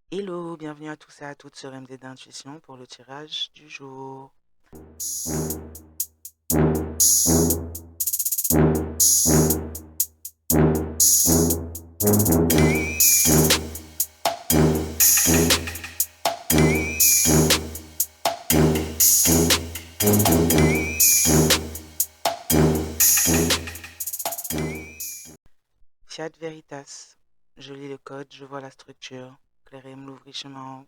Hello, bienvenue à tous et à toutes sur MD d'Intuition pour le tirage du jour. Fiat Veritas. Je lis le code, je vois la structure. Clairem l'ouvrit chemin.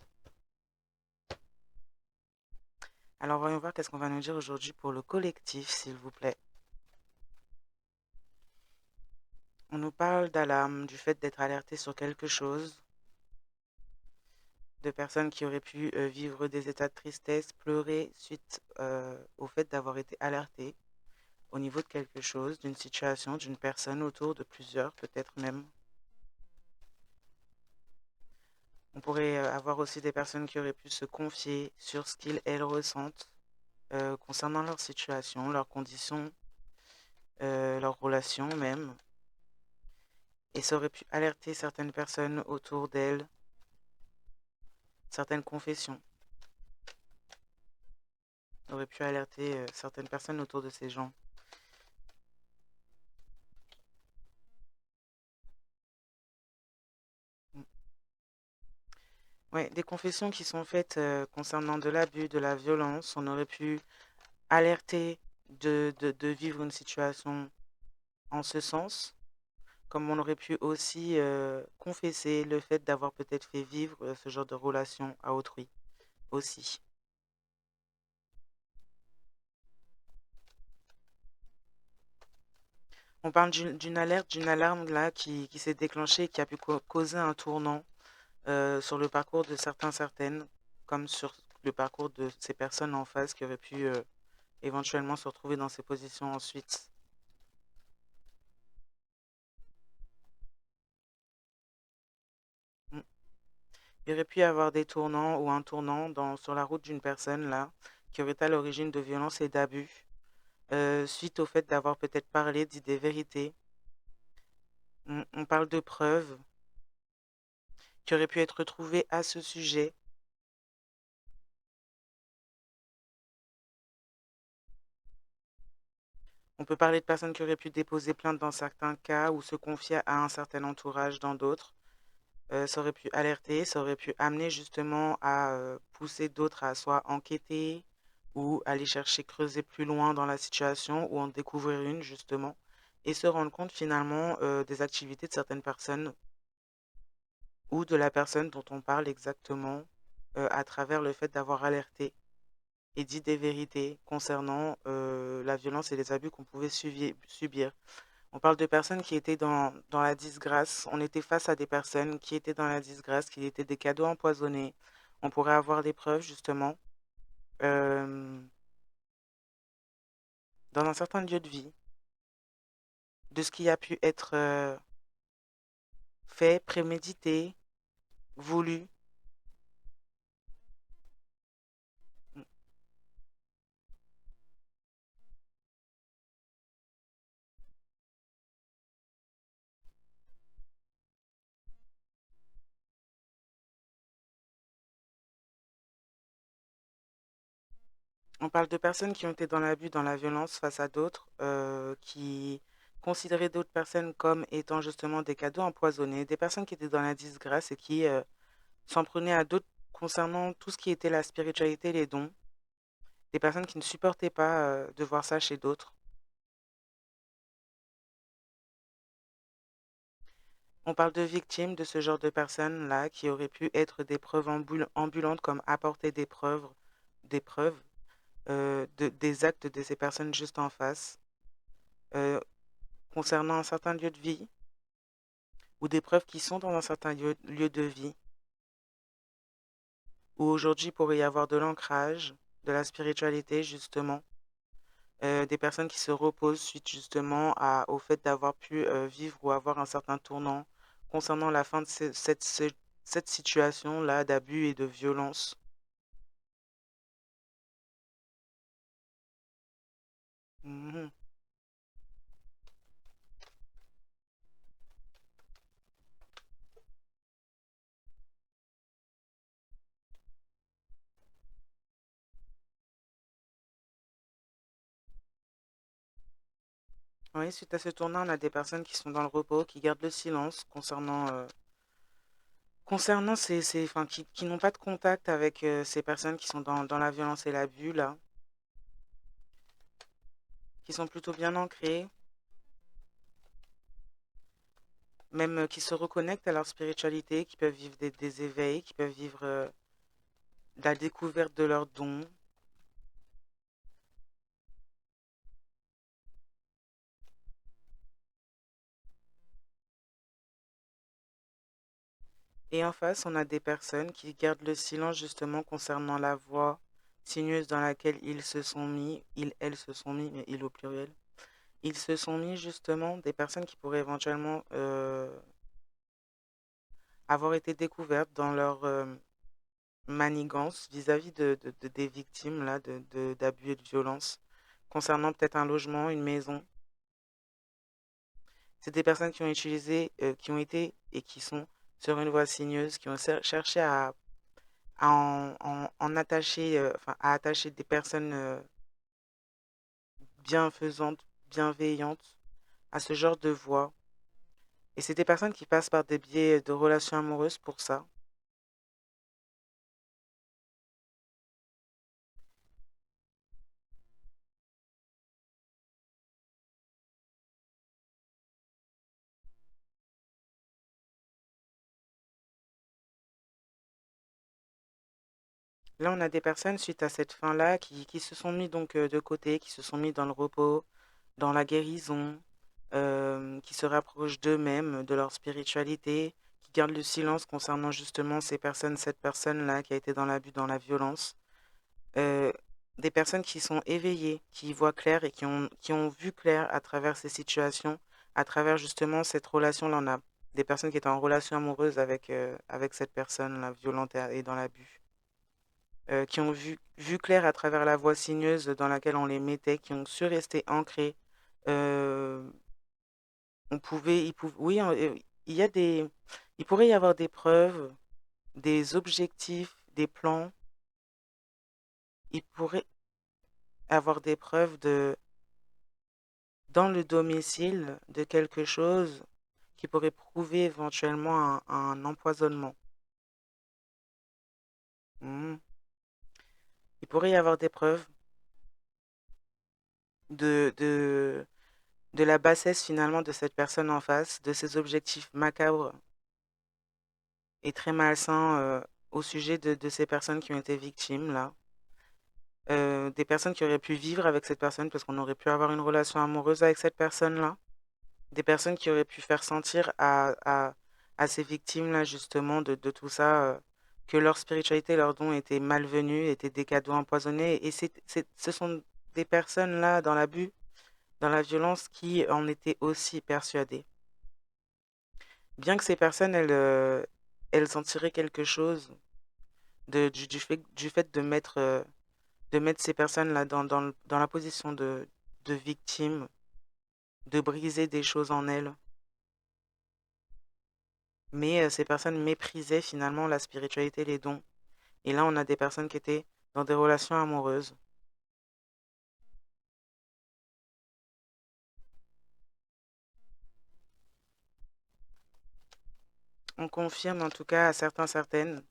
Alors voyons voir qu'est-ce qu'on va nous dire aujourd'hui pour le collectif, s'il vous plaît. On nous parle d'alarme, du fait d'être alerté sur quelque chose, de personnes qui auraient pu vivre des états de tristesse, pleurer suite au fait d'avoir été alertées au niveau de quelque chose, d'une situation, d'une personne, autour de plusieurs, peut-être même. On pourrait avoir aussi des personnes qui auraient pu se confier sur ce qu'ils, elles ressentent concernant leur situation, leurs conditions, leurs relations même. Et ça aurait pu alerter certaines personnes autour d'elles, certaines confessions. Ça aurait pu alerter certaines personnes autour de ces gens. Mm. Ouais, des confessions qui sont faites concernant de l'abus, de la violence. On aurait pu alerter de vivre une situation en ce sens. Comme on aurait pu aussi confesser le fait d'avoir peut-être fait vivre ce genre de relation à autrui aussi. On parle d'une alerte, d'une alarme là qui s'est déclenchée et qui a pu causer un tournant sur le parcours de certaines, comme sur le parcours de ces personnes en face qui auraient pu éventuellement se retrouver dans ces positions ensuite. Mm. Il y aurait pu y avoir des tournants ou un tournant sur la route d'une personne là qui aurait été à l'origine de violences et d'abus suite au fait d'avoir peut-être parlé, dit des vérités. On parle de preuves qui auraient pu être retrouvées à ce sujet. On peut parler de personnes qui auraient pu déposer plainte dans certains cas ou se confier à un certain entourage dans d'autres. Ça aurait pu alerter, ça aurait pu amener justement à pousser d'autres à soit enquêter ou aller chercher, creuser plus loin dans la situation ou en découvrir une justement et se rendre compte finalement des activités de certaines personnes ou de la personne dont on parle exactement à travers le fait d'avoir alerté et dit des vérités concernant la violence et les abus qu'on pouvait subir. On parle de personnes qui étaient dans la disgrâce. On était face à des personnes qui étaient dans la disgrâce, qui étaient des cadeaux empoisonnés. On pourrait avoir des preuves, justement, euh, dans un certain lieu de vie, de ce qui a pu être fait, prémédité, voulu. On parle de personnes qui ont été dans l'abus, dans la violence face à d'autres, qui considéraient d'autres personnes comme étant justement des cadeaux empoisonnés, des personnes qui étaient dans la disgrâce et qui s'en prenaient à d'autres concernant tout ce qui était la spiritualité, les dons, des personnes qui ne supportaient pas de voir ça chez d'autres. On parle de victimes de ce genre de personnes-là qui auraient pu être des preuves ambulantes comme apporter des preuves des actes de ces personnes juste en face euh, concernant un certain lieu de vie ou des preuves qui sont dans un certain lieu de vie où aujourd'hui il pourrait y avoir de l'ancrage, de la spiritualité justement, des personnes qui se reposent suite justement au fait d'avoir pu vivre ou avoir un certain tournant concernant la fin de cette situation-là d'abus et de violence. Mhm. Oui, suite à ce tournant, on a des personnes qui sont dans le repos, qui gardent le silence concernant enfin, qui n'ont pas de contact avec ces personnes qui sont dans la violence et l'abus, là, qui sont plutôt bien ancrées, même qui se reconnectent à leur spiritualité, qui peuvent vivre des éveils, qui peuvent vivre la découverte de leurs dons. Et en face, on a des personnes qui gardent le silence justement concernant la voie sinueuse dans laquelle ils se sont mis, ils, elles se sont mis, mais ils au pluriel. Ils se sont mis justement des personnes qui pourraient éventuellement avoir été découvertes dans leur manigance vis-à-vis des victimes là, d'abus et de violences, concernant peut-être un logement, une maison. C'est des personnes qui ont utilisé, qui ont été et qui sont sur une voie sinueuse, qui ont cherché en attacher, enfin, à attacher des personnes bienfaisantes, bienveillantes à ce genre de voie. Et c'est des personnes qui passent par des biais de relations amoureuses pour ça. Là, on a des personnes, suite à cette fin-là, qui se sont mis donc de côté, qui se sont mis dans le repos, dans la guérison, qui se rapprochent d'eux-mêmes, de leur spiritualité, qui gardent le silence concernant justement ces personnes, cette personne-là qui a été dans l'abus, dans la violence. Euh, des personnes qui sont éveillées, qui voient clair et qui ont vu clair à travers ces situations, à travers justement cette relation-là. On a des personnes qui étaient en relation amoureuse avec cette personne-là, violente et dans l'abus, qui ont vu clair à travers la voie sinueuse dans laquelle on les mettait, qui ont su rester ancrés. Euh, oui, il y a il pourrait y avoir des preuves, des objectifs, des plans. Il pourrait avoir des preuves dans le domicile de quelque chose qui pourrait prouver éventuellement un empoisonnement. Hmm. Il pourrait y avoir des preuves de, de, de la bassesse finalement de cette personne en face, de ses objectifs macabres et très malsains au sujet de ces personnes qui ont été victimes là. Des personnes qui auraient pu vivre avec cette personne parce qu'on aurait pu avoir une relation amoureuse avec cette personne-là. Des personnes qui auraient pu faire sentir à ces victimes-là, justement, de tout ça, que leur spiritualité, leurs dons étaient malvenus, étaient des cadeaux empoisonnés. Et ce sont des personnes-là, dans l'abus, dans la violence, qui en étaient aussi persuadées. Bien que ces personnes, elles en tiraient quelque chose du fait de mettre ces personnes-là dans la position de victime, de briser des choses en elles. Mais ces personnes méprisaient finalement la spiritualité, les dons. Et là, on a des personnes qui étaient dans des relations amoureuses. On confirme en tout cas à certains, certaines,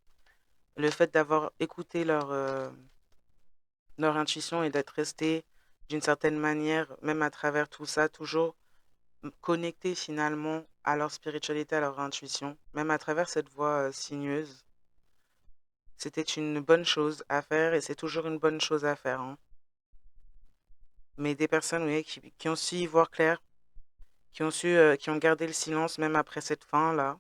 le fait d'avoir écouté leur intuition et d'être resté d'une certaine manière, même à travers tout ça, toujours connecté finalement à leur spiritualité, à leur intuition, même à travers cette voie sinueuse. C'était une bonne chose à faire et c'est toujours une bonne chose à faire, hein. Mais des personnes, oui, qui ont su y voir clair, qui ont gardé le silence même après cette fin-là.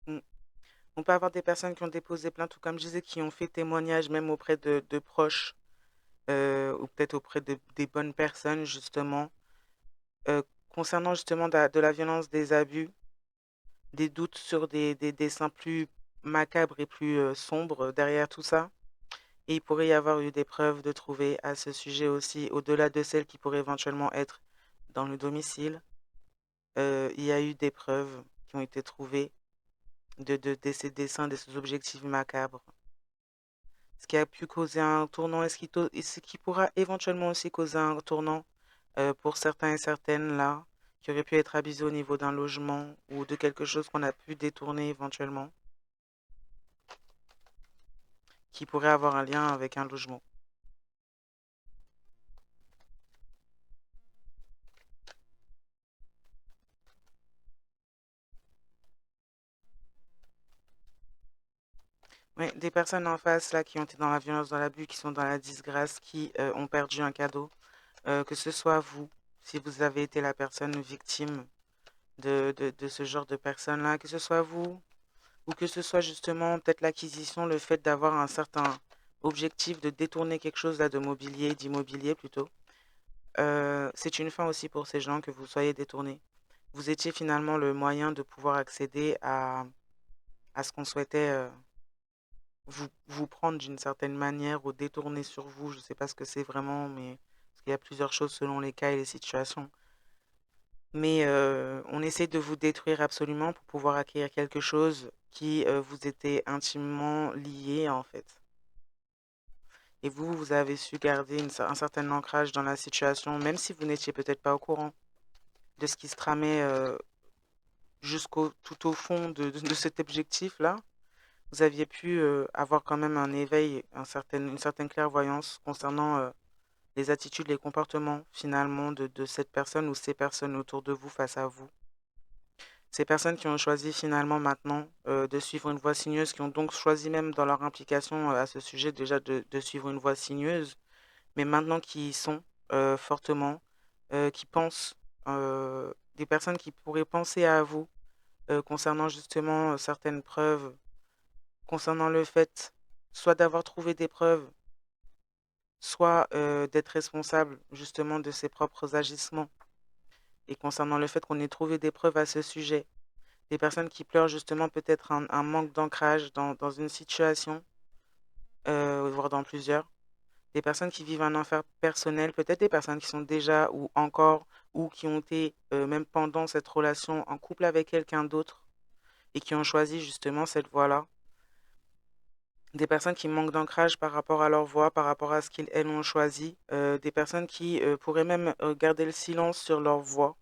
Mm. On peut avoir des personnes qui ont déposé plainte ou comme je disais, qui ont fait témoignage même auprès de proches ou peut-être auprès des bonnes personnes justement, concernant justement de la violence, des abus, des doutes sur des dessins plus macabres et plus sombres derrière tout ça. Et il pourrait y avoir eu des preuves de trouver à ce sujet aussi, au-delà de celles qui pourraient éventuellement être dans le domicile. Il y a eu des preuves qui ont été trouvées de ces dessins, de ces objectifs macabres. Ce qui a pu causer un tournant et ce qui pourra éventuellement aussi causer un tournant pour certains et certaines là, qui auraient pu être abusés au niveau d'un logement ou de quelque chose qu'on a pu détourner éventuellement, qui pourrait avoir un lien avec un logement. Oui, des personnes en face là qui ont été dans la violence, dans l'abus, qui sont dans la disgrâce, qui ont perdu un cadeau, que ce soit vous, si vous avez été la personne victime de ce genre de personnes-là, que ce soit vous, ou que ce soit justement peut-être l'acquisition, le fait d'avoir un certain objectif de détourner quelque chose là de mobilier, d'immobilier plutôt. C'est une fin aussi pour ces gens que vous soyez détournés. Vous étiez finalement le moyen de pouvoir accéder à ce qu'on souhaitait vous prendre d'une certaine manière ou détourner sur vous. Je ne sais pas ce que c'est vraiment, mais parce qu'il y a plusieurs choses selon les cas et les situations. Mais on essaie de vous détruire absolument pour pouvoir acquérir quelque chose qui vous était intimement lié en fait. Et vous avez su garder un certain ancrage dans la situation, même si vous n'étiez peut-être pas au courant de ce qui se tramait tout au fond de cet objectif-là. Vous aviez pu avoir quand même un éveil, une certaine clairvoyance concernant les attitudes, les comportements finalement de cette personne ou ces personnes autour de vous face à vous. Ces personnes qui ont choisi finalement maintenant de suivre une voie sinueuse, qui ont donc choisi même dans leur implication à ce sujet déjà de suivre une voie sinueuse, mais maintenant qui y sont fortement, qui pensent, des personnes qui pourraient penser à vous concernant justement certaines preuves, concernant le fait soit d'avoir trouvé des preuves, soit d'être responsable justement de ses propres agissements, et concernant le fait qu'on ait trouvé des preuves à ce sujet. Des personnes qui pleurent justement peut-être un manque d'ancrage dans une situation, voire dans plusieurs. Des personnes qui vivent un enfer personnel, peut-être des personnes qui sont déjà ou encore ou qui ont été même pendant cette relation en couple avec quelqu'un d'autre et qui ont choisi justement cette voie-là. Des personnes qui manquent d'ancrage par rapport à leur voix, par rapport à ce qu'ils, elles, ont choisi. Des personnes qui pourraient même garder le silence sur leur voix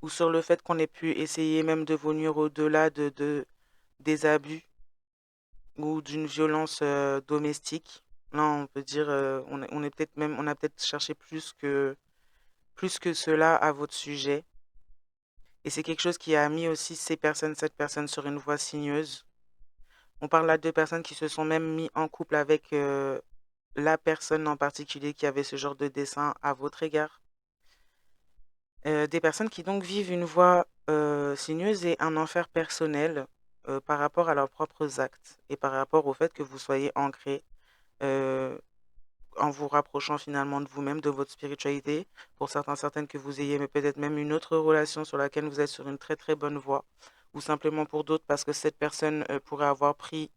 ou sur le fait qu'on ait pu essayer même de venir au-delà des abus ou d'une violence domestique. Là, on peut dire, on est peut-être même, on a peut-être cherché plus que cela à votre sujet. Et c'est quelque chose qui a mis aussi cette personne sur une voie sinueuse. On parle là de personnes qui se sont même mis en couple avec la personne en particulier qui avait ce genre de dessin à votre égard. Des personnes qui donc vivent une voie sinueuse et un enfer personnel par rapport à leurs propres actes et par rapport au fait que vous soyez ancré euh, en vous rapprochant finalement de vous-même, de votre spiritualité. Pour certains, certaines que vous ayez mais peut-être même une autre relation sur laquelle vous êtes sur une très très bonne voie. Ou simplement pour d'autres parce que cette personne pourrait avoir pris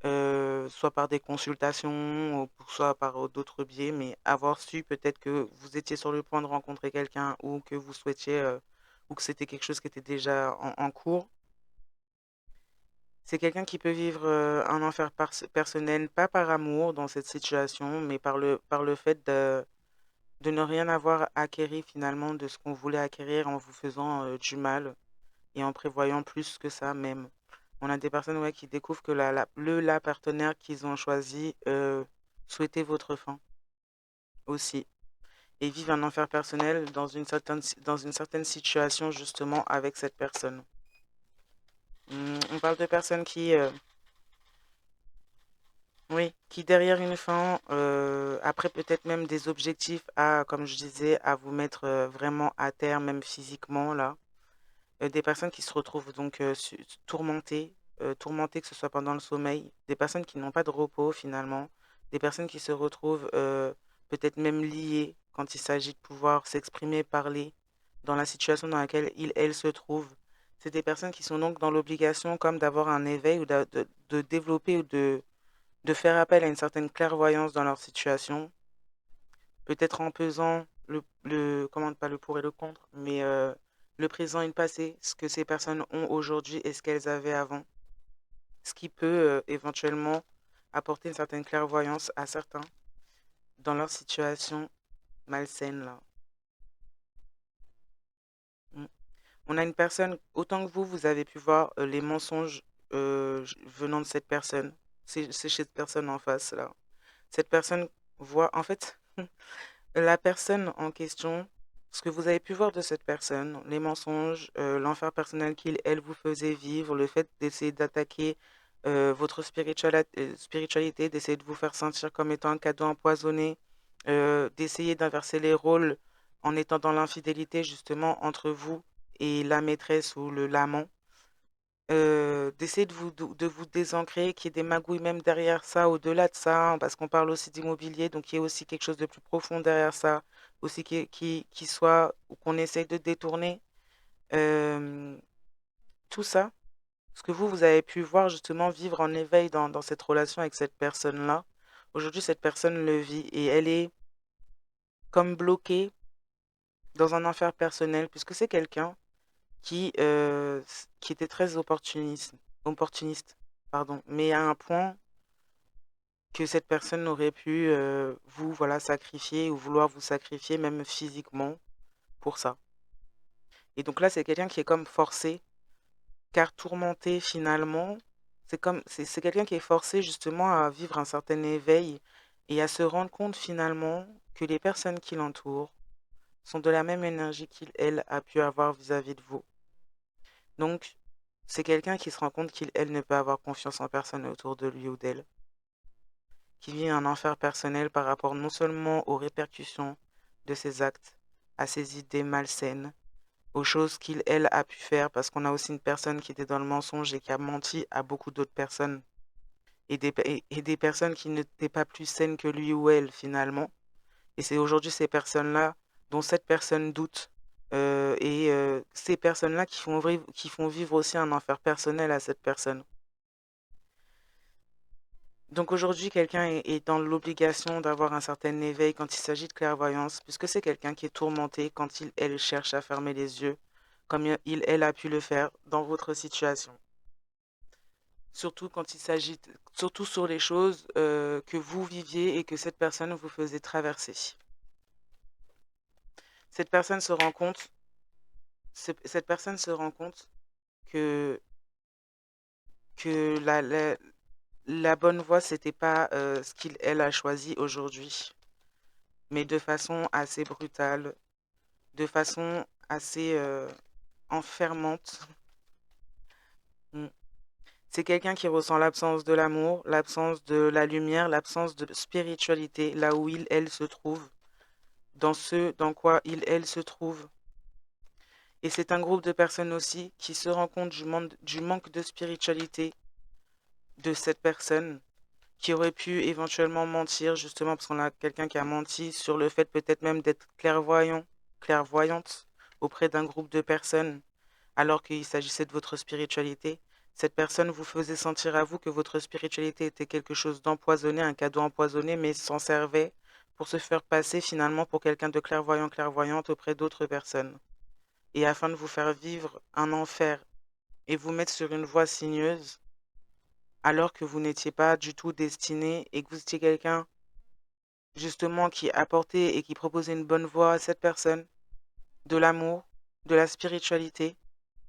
soit par des consultations, ou soit par d'autres biais, mais avoir su peut-être que vous étiez sur le point de rencontrer quelqu'un ou que vous souhaitiez, ou que c'était quelque chose qui était déjà en cours. C'est quelqu'un qui peut vivre un enfer personnel, pas par amour dans cette situation, mais par le fait de ne rien avoir acquéri finalement de ce qu'on voulait acquérir en vous faisant du mal et en prévoyant plus que ça même. On a des personnes ouais, qui découvrent que la partenaire qu'ils ont choisi souhaitait votre fin aussi et vivent un enfer personnel dans une certaine situation justement avec cette personne. On parle de personnes oui, qui derrière une fin, après peut-être même des objectifs à, comme je disais, à vous mettre vraiment à terre, même physiquement là. Des personnes qui se retrouvent donc tourmentées, tourmentées que ce soit pendant le sommeil, des personnes qui n'ont pas de repos finalement, des personnes qui se retrouvent peut-être même liées quand il s'agit de pouvoir s'exprimer, parler dans la situation dans laquelle elles se trouvent. C'est des personnes qui sont donc dans l'obligation comme d'avoir un éveil ou de développer ou de faire appel à une certaine clairvoyance dans leur situation, peut-être en pesant comment pas le pour et le contre, mais le présent et le passé, ce que ces personnes ont aujourd'hui et ce qu'elles avaient avant, ce qui peut éventuellement apporter une certaine clairvoyance à certains dans leur situation malsaine là. Mm. On a une personne, autant que vous avez pu voir les mensonges venant de cette personne. C'est chez cette personne en face là. Cette personne voit, en fait, la personne en question, ce que vous avez pu voir de cette personne, les mensonges, l'enfer personnel qu'il, elle, vous faisait vivre, le fait d'essayer d'attaquer votre spiritualité, d'essayer de vous faire sentir comme étant un cadeau empoisonné, d'essayer d'inverser les rôles en étant dans l'infidélité justement entre vous et la maîtresse ou le l'amant, d'essayer de vous désancrer, qu'il y ait des magouilles même derrière ça, au-delà de ça, hein, parce qu'on parle aussi d'immobilier, donc il y a aussi quelque chose de plus profond derrière ça, aussi qui soit, ou qu'on essaye de détourner. Euh, tout ça, ce que vous avez pu voir justement vivre en éveil dans cette relation avec cette personne-là, aujourd'hui cette personne le vit et elle est comme bloquée dans un enfer personnel, puisque c'est quelqu'un qui était très opportuniste, pardon, mais à un point que cette personne aurait pu vous voilà sacrifier ou vouloir vous sacrifier même physiquement pour ça. Et donc là, c'est quelqu'un qui est comme forcé, car tourmenté finalement, c'est quelqu'un qui est forcé justement à vivre un certain éveil et à se rendre compte finalement que les personnes qui l'entourent sont de la même énergie qu'il, elle, a pu avoir vis-à-vis de vous. Donc, c'est quelqu'un qui se rend compte qu'il, elle, ne peut avoir confiance en personne autour de lui ou d'elle, qui vit un enfer personnel par rapport non seulement aux répercussions de ses actes, à ses idées malsaines, aux choses qu'il, elle, a pu faire, parce qu'on a aussi une personne qui était dans le mensonge et qui a menti à beaucoup d'autres personnes, et des personnes qui n'étaient pas plus saines que lui ou elle, finalement. Et c'est aujourd'hui ces personnes-là, dont cette personne doute, et ces personnes-là qui font vivre aussi un enfer personnel à cette personne. Donc aujourd'hui, quelqu'un est dans l'obligation d'avoir un certain éveil quand il s'agit de clairvoyance, puisque c'est quelqu'un qui est tourmenté quand il, elle, cherche à fermer les yeux, comme il, elle, a pu le faire dans votre situation. Surtout quand il s'agit, surtout sur les choses que vous viviez et que cette personne vous faisait traverser. Cette personne se rend compte, cette personne se rend compte que, que la bonne voie, c'était pas ce qu'il, elle, a choisi aujourd'hui, mais de façon assez brutale, de façon assez enfermante. Mm. C'est quelqu'un qui ressent l'absence de l'amour, l'absence de la lumière, l'absence de spiritualité, là où il, elle se trouve, dans ce dans quoi il, elle se trouve. Et c'est un groupe de personnes aussi qui se rend compte du manque de spiritualité de cette personne, qui aurait pu éventuellement mentir, justement parce qu'on a quelqu'un qui a menti sur le fait peut-être même d'être clairvoyante auprès d'un groupe de personnes, alors qu'il s'agissait de votre spiritualité. Cette personne vous faisait sentir à vous que votre spiritualité était quelque chose d'empoisonné, un cadeau empoisonné, mais s'en servait pour se faire passer finalement pour quelqu'un de clairvoyant, clairvoyante auprès d'autres personnes. Et afin de vous faire vivre un enfer et vous mettre sur une voie sinueuse, alors que vous n'étiez pas du tout destiné et que vous étiez quelqu'un justement qui apportait et qui proposait une bonne voie à cette personne, de l'amour, de la spiritualité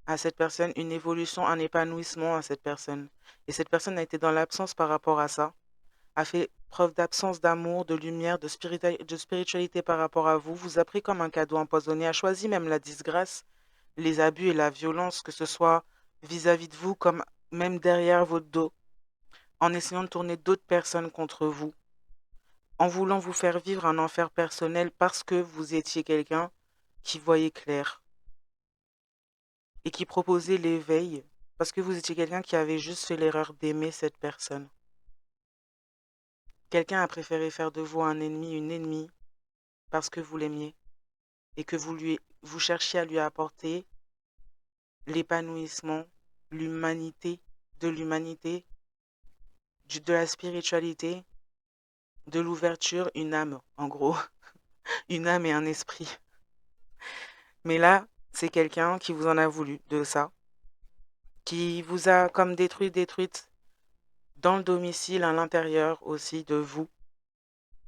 à cette personne, une évolution, un épanouissement à cette personne. Et cette personne a été dans l'absence par rapport à ça, a fait preuve d'absence d'amour, de lumière, de spiritualité par rapport à vous, vous a pris comme un cadeau empoisonné, a choisi même la disgrâce, les abus et la violence, que ce soit vis-à-vis de vous comme même derrière votre dos, en essayant de tourner d'autres personnes contre vous, en voulant vous faire vivre un enfer personnel parce que vous étiez quelqu'un qui voyait clair et qui proposait l'éveil parce que vous étiez quelqu'un qui avait juste fait l'erreur d'aimer cette personne. Quelqu'un a préféré faire de vous un ennemi, une ennemie, parce que vous l'aimiez et que vous cherchiez à lui apporter l'épanouissement, l'humanité, de l'humanité, de la spiritualité, de l'ouverture, une âme, en gros. une âme et un esprit. Mais là, c'est quelqu'un qui vous en a voulu de ça, qui vous a comme détruite dans le domicile, à l'intérieur aussi de vous,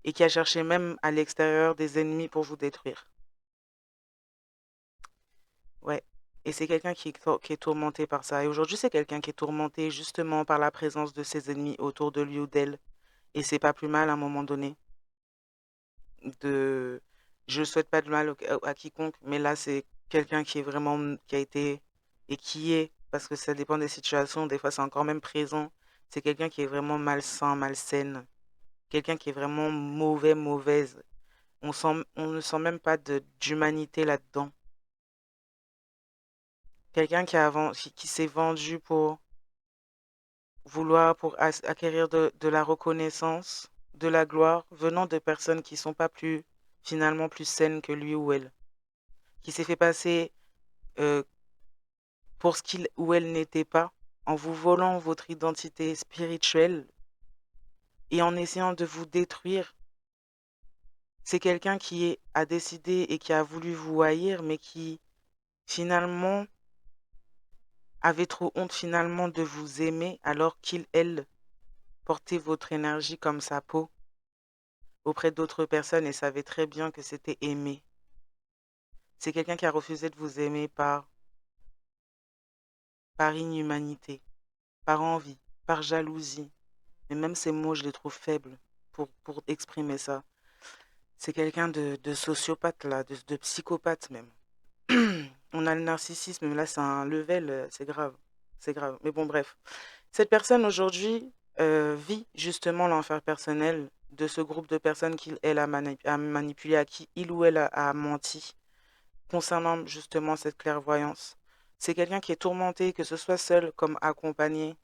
et qui a cherché même à l'extérieur des ennemis pour vous détruire. Ouais. Et c'est quelqu'un qui est tourmenté par ça. Et aujourd'hui, c'est quelqu'un qui est tourmenté justement par la présence de ses ennemis autour de lui ou d'elle. Et c'est pas plus mal à un moment donné de... Je souhaite pas de mal à quiconque, mais là, c'est quelqu'un qui est vraiment, qui a été et qui est, parce que ça dépend des situations, des fois c'est encore même présent, c'est quelqu'un qui est vraiment malsain, malsaine, quelqu'un qui est vraiment mauvais, mauvaise. On ne sent même pas d'humanité là-dedans. Quelqu'un qui s'est vendu pour vouloir, pour acquérir de la reconnaissance, de la gloire, venant de personnes qui sont pas plus, finalement, plus saines que lui ou elle. Qui s'est fait passer euh, pour ce qu'il ou elle n'était pas, en vous volant votre identité spirituelle et en essayant de vous détruire. C'est quelqu'un a décidé et qui a voulu vous haïr, mais qui finalement avait trop honte finalement de vous aimer alors qu'il, elle, portait votre énergie comme sa peau auprès d'autres personnes et savait très bien que c'était aimer. C'est quelqu'un qui a refusé de vous aimer par inhumanité, par envie, par jalousie. Mais même ces mots, je les trouve faibles pour exprimer ça. C'est quelqu'un de sociopathe, là, de psychopathe même. On a le narcissisme, mais là, c'est un level, c'est grave. C'est grave. Mais bon, bref. Cette personne, aujourd'hui, vit justement l'enfer personnel de ce groupe de personnes qu'il, elle, a manipulé, à qui il ou elle a menti concernant justement cette clairvoyance. C'est quelqu'un qui est tourmenté, que ce soit seul comme accompagné.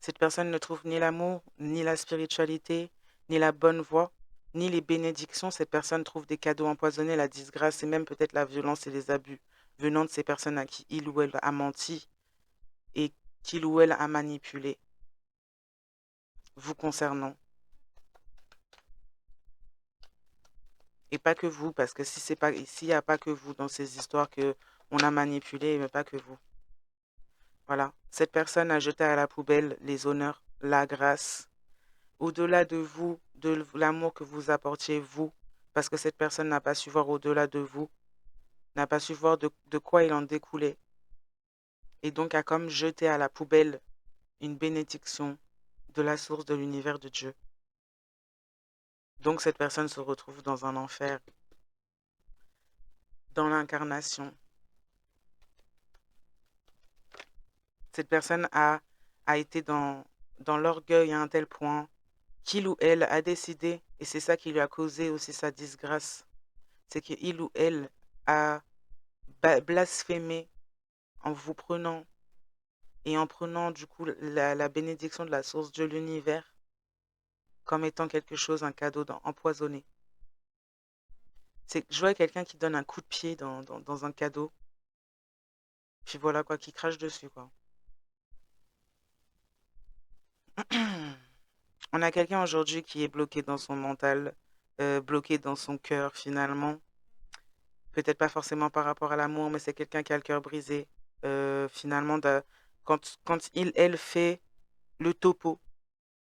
Cette personne ne trouve ni l'amour, ni la spiritualité, ni la bonne voie, ni les bénédictions. Cette personne trouve des cadeaux empoisonnés, la disgrâce et même peut-être la violence et les abus venant de ces personnes à qui il ou elle a menti et qu'il ou elle a manipulé vous concernant. Et pas que vous, parce que si c'est pas, s'il n'y a pas que vous dans ces histoires que on a manipulé, mais pas que vous. Voilà. Cette personne a jeté à la poubelle les honneurs, la grâce, au-delà de vous, de l'amour que vous apportiez vous, parce que cette personne n'a pas su voir au-delà de vous, n'a pas su voir de quoi il en découlait, et donc a comme jeté à la poubelle une bénédiction de la source de l'univers de Dieu. Donc cette personne se retrouve dans un enfer, dans l'incarnation. Cette personne a été dans l'orgueil à un tel point qu'il ou elle a décidé, et c'est ça qui lui a causé aussi sa disgrâce, c'est qu'il ou elle a blasphémé en vous prenant et en prenant du coup la bénédiction de la source de l'univers comme étant quelque chose, un cadeau empoisonné. C'est, je vois quelqu'un qui donne un coup de pied dans un cadeau, puis voilà quoi, qui crache dessus quoi. On a quelqu'un aujourd'hui qui est bloqué dans son mental, bloqué dans son cœur finalement. Peut-être pas forcément par rapport à l'amour, mais c'est quelqu'un qui a le cœur brisé. Finalement, quand il, elle fait le topo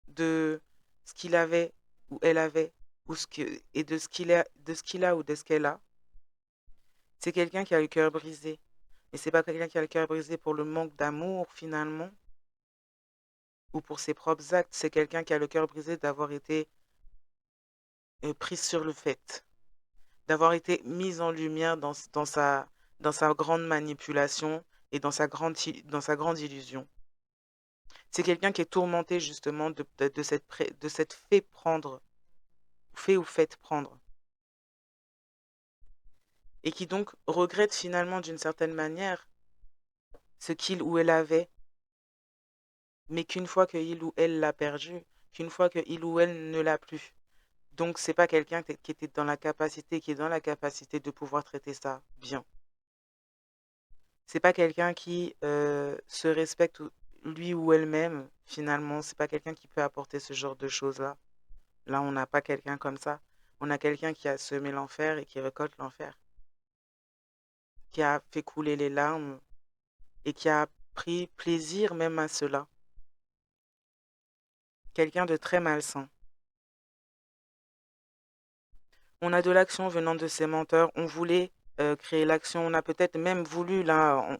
de ce qu'il avait ou elle avait ou et de ce qu'il a ou de ce qu'elle a, c'est quelqu'un qui a le cœur brisé. Et c'est pas quelqu'un qui a le cœur brisé pour le manque d'amour finalement ou pour ses propres actes. C'est quelqu'un qui a le cœur brisé d'avoir été pris sur le fait, d'avoir été mis en lumière dans sa grande manipulation et dans sa grande illusion. C'est quelqu'un qui est tourmenté justement de cette fait ou fait prendre. Et qui donc regrette finalement d'une certaine manière ce qu'il ou elle avait, mais qu'une fois que il ou elle l'a perdu, qu'une fois que il ou elle ne l'a plus. Donc c'est pas quelqu'un qui était dans la capacité, qui est dans la capacité de pouvoir traiter ça bien. C'est pas quelqu'un qui se respecte lui ou elle-même, finalement. C'est pas quelqu'un qui peut apporter ce genre de choses-là. Là, on n'a pas quelqu'un comme ça. On a quelqu'un qui a semé l'enfer et qui récolte l'enfer, qui a fait couler les larmes et qui a pris plaisir même à cela. Quelqu'un de très malsain. On a de l'action venant de ces menteurs. On voulait créer l'action. On a peut-être même voulu, là,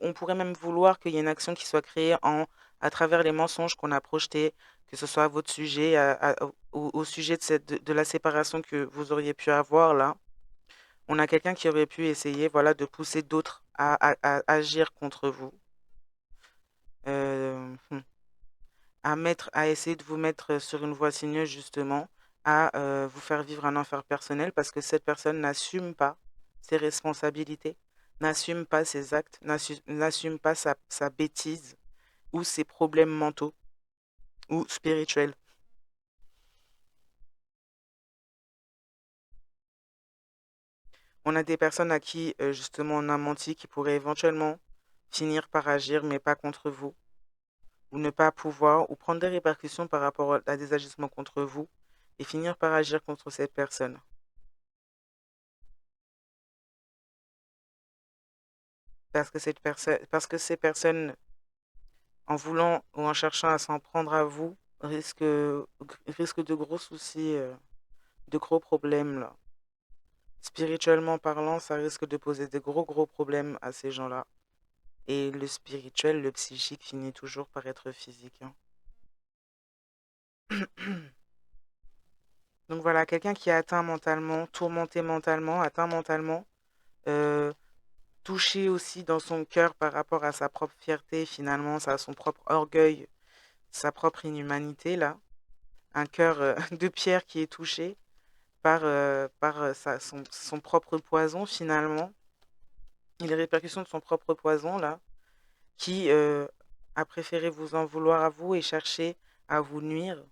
on pourrait même vouloir qu'il y ait une action qui soit créée à travers les mensonges qu'on a projetés, que ce soit à votre sujet, au sujet de la séparation que vous auriez pu avoir là. On a quelqu'un qui aurait pu essayer, voilà, de pousser d'autres à agir contre vous, euh, hmm, à essayer de vous mettre sur une voie sinueuse justement, à vous faire vivre un enfer personnel parce que cette personne n'assume pas ses responsabilités, n'assume pas ses actes, n'assume pas sa bêtise ou ses problèmes mentaux ou spirituels. On a des personnes à qui justement on a menti qui pourraient éventuellement finir par agir mais pas contre vous ou ne pas pouvoir ou prendre des répercussions par rapport à des agissements contre vous et finir par agir contre cette personne. Parce que ces personnes, en voulant ou en cherchant à s'en prendre à vous, risquent de gros soucis, de gros problèmes là. Spirituellement parlant, ça risque de poser des gros problèmes à ces gens-là. Et le spirituel, le psychique finit toujours par être physique, hein. Donc voilà, quelqu'un qui est atteint mentalement, tourmenté mentalement, atteint mentalement, euh, touché aussi dans son cœur par rapport à sa propre fierté, finalement, son propre orgueil, sa propre inhumanité, là. Un cœur de pierre qui est touché par son propre poison, finalement, et les répercussions de son propre poison, là, qui a préféré vous en vouloir à vous à vous nuire,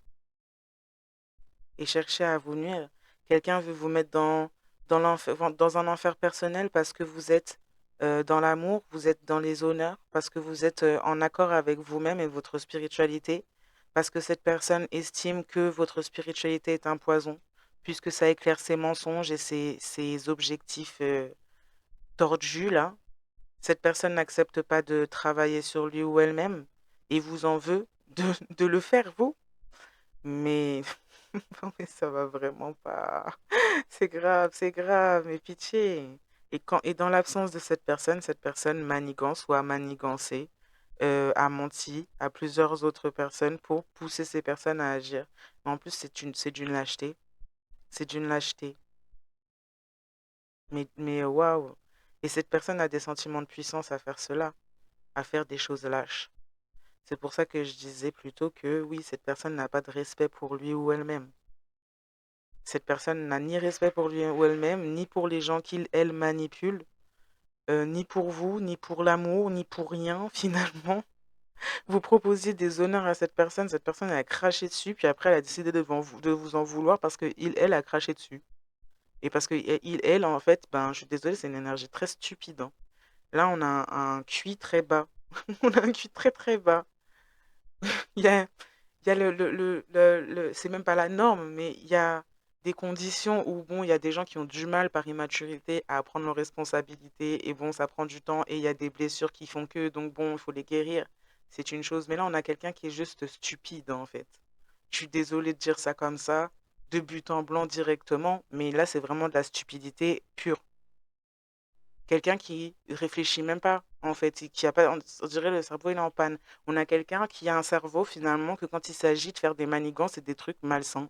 et chercher à vous nuire. Quelqu'un veut vous mettre dans un enfer personnel parce que vous êtes dans l'amour, vous êtes dans les honneurs, parce que vous êtes en accord avec vous-même et votre spiritualité, parce que cette personne estime que votre spiritualité est un poison, puisque ça éclaire ses mensonges et ses objectifs tordus, là. Cette personne n'accepte pas de travailler sur lui ou elle-même et vous en veut de le faire, vous. Mais non, mais ça va vraiment pas. C'est grave, mais pitié. Et dans l'absence de cette personne manigance ou a manigancé, a menti à plusieurs autres personnes pour pousser ces personnes à agir. Mais en plus, c'est d'une lâcheté. C'est d'une lâcheté. Mais waouh. Et cette personne a des sentiments de puissance à faire cela, à faire des choses lâches. C'est pour ça que je disais plutôt que oui, cette personne n'a pas de respect pour lui ou elle-même. Cette personne n'a ni respect pour lui ou elle-même, ni pour les gens elle manipule, ni pour vous, ni pour l'amour, ni pour rien, finalement. Vous proposiez des honneurs à cette personne a craché dessus, puis après elle a décidé de vous en vouloir parce que elle a craché dessus. Et parce que elle, en fait, ben, je suis désolée, c'est une énergie très stupide, hein. Là, on a un QI très bas. On a un QI très bas. Il y a, il y a c'est même pas la norme, mais il y a des conditions où, bon, il y a des gens qui ont du mal par immaturité à prendre leurs responsabilités, et bon, ça prend du temps, et il y a des blessures qui font que, donc bon, il faut les guérir. C'est une chose. Mais là, on a quelqu'un qui est juste stupide, en fait. Je suis désolée de dire ça comme ça, de but en blanc directement, mais là, c'est vraiment de la stupidité pure. Quelqu'un qui réfléchit même pas, en fait, et qui a pas, on dirait le cerveau il est en panne. On a quelqu'un qui a un cerveau finalement que quand il s'agit de faire des manigances et des trucs malsains.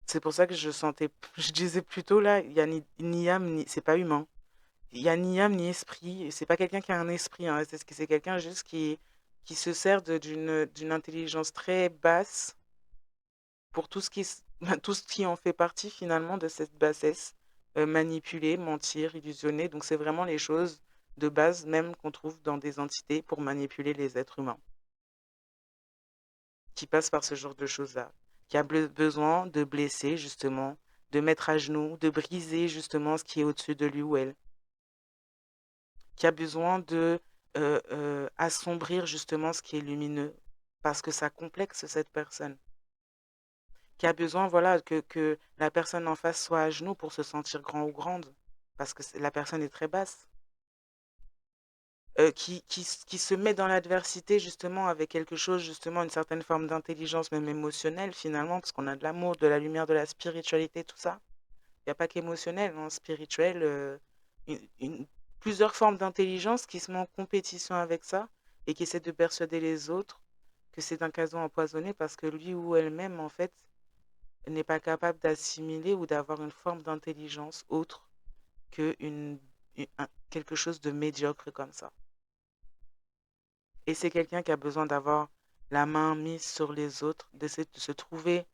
C'est pour ça que je sentais, je disais plutôt là, il y a ni âme, c'est pas humain. Il y a ni âme ni esprit. Et c'est pas quelqu'un qui a un esprit, hein. C'est quelqu'un juste qui se sert d'une intelligence très basse pour tout ce tout ce qui en fait partie finalement de cette bassesse, manipuler, mentir, illusionner. Donc c'est vraiment les choses de base même qu'on trouve dans des entités pour manipuler les êtres humains, qui passent par ce genre de choses-là, qui a besoin de blesser justement, de mettre à genoux, de briser justement ce qui est au-dessus de lui ou elle, qui a besoin de assombrir justement ce qui est lumineux, parce que ça complexe cette personne. qui a besoin, voilà, que la personne en face soit à genoux pour se sentir grand ou grande, parce que la personne est très basse. Qui se met dans l'adversité justement avec quelque chose, justement une certaine forme d'intelligence, même émotionnelle finalement, parce qu'on a de l'amour, de la lumière, de la spiritualité, tout ça. Il n'y a pas qu'émotionnel, hein, spirituel, une- une- plusieurs formes d'intelligence qui se met en compétition avec ça et qui essaie de persuader les autres que c'est un cadeau empoisonné parce que lui ou elle-même, en fait, n'est pas capable d'assimiler ou d'avoir une forme d'intelligence autre que quelque chose de médiocre comme ça. Et c'est quelqu'un qui a besoin d'avoir la main mise sur les autres, d'essayer de se trouver